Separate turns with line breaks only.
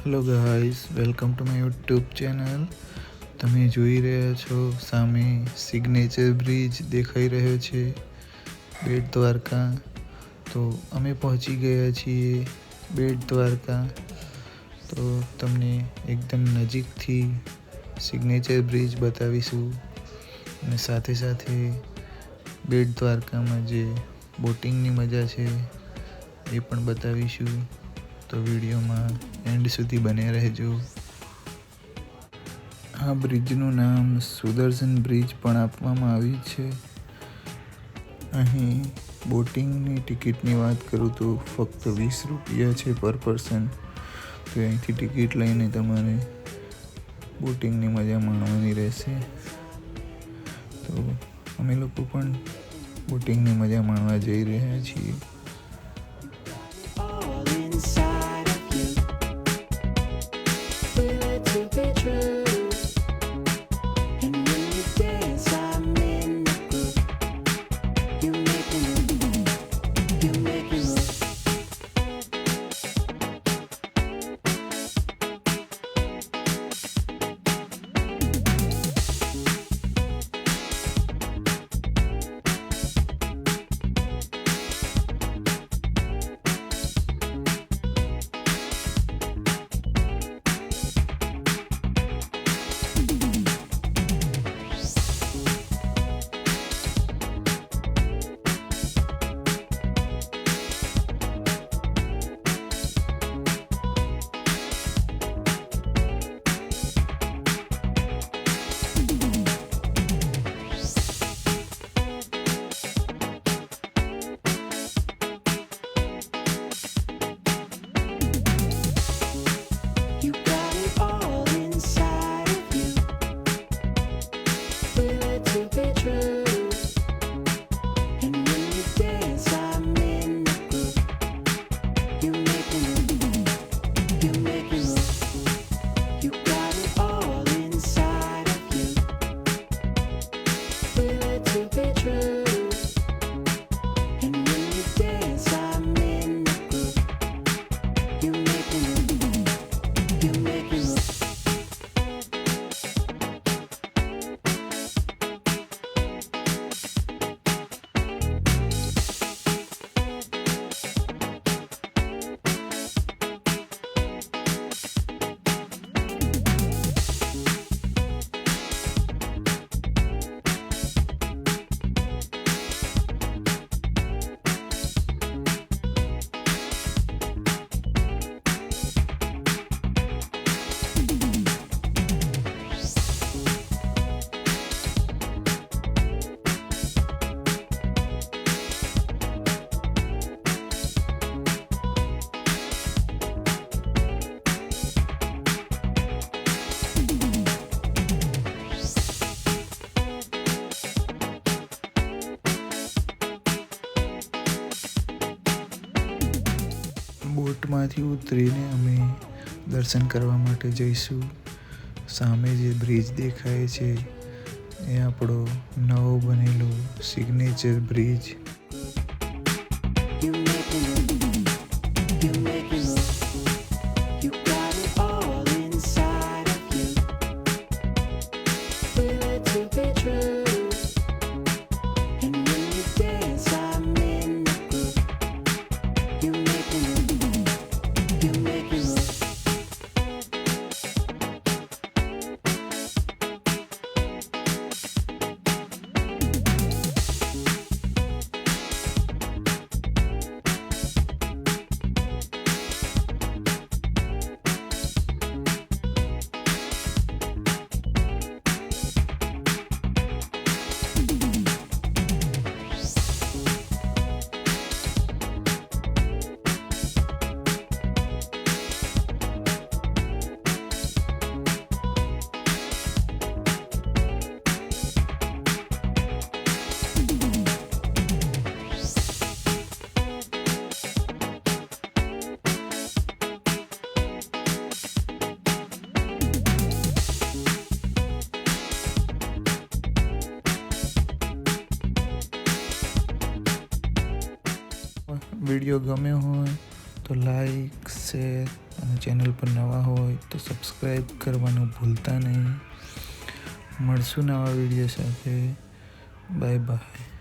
Hello guys, welcome to my YouTube channel. તમે જોઈ રહ્યા છો સામે સિગ્નેચર બ્રિજ દેખાઈ રહ્યો છે, બેટ દ્વારકા. તો અમે પહોંચી ગયા છીએ બેટ દ્વારકા. તો તમને એકદમ નજીકથી સિગ્નેચર બ્રિજ બતાવીશું અને સાથે સાથે બેટ દ્વારકામાં જે બોટિંગની મજા છે એ પણ બતાવીશું. તો વિડીયોમાં એન્ડ સુધી બને રહેજો. આ બ્રિજનું નામ સુદર્શન બ્રિજ પણ આપવામાં આવ્યું છે. અહીં બોટિંગની ટિકિટની વાત કરું તો ફક્ત 20 રૂપિયા છે પર પર્સન. તો અહીંથી ટિકિટ લઈને તમારે બોટિંગની મજા માણવાની રહેશે. તો અમે લોકો પણ બોટિંગની મજા માણવા જઈ રહ્યા છીએ. બોટમાંથી ઉતરીને અમે દર્શન કરવા માટે જઈશું. સામે જે બ્રિજ દેખાય છે એ આપણો નવો બનેલો સિગ્નેચર બ્રિજ. વિડીયો ગમ્યો હોય તો લાઈક શેર અને ચેનલ પર નવા હોય તો સબસ્ક્રાઈબ કરવાનું ભૂલતા નહીં. મળશું નવા વિડીયો સાથે. Bye bye.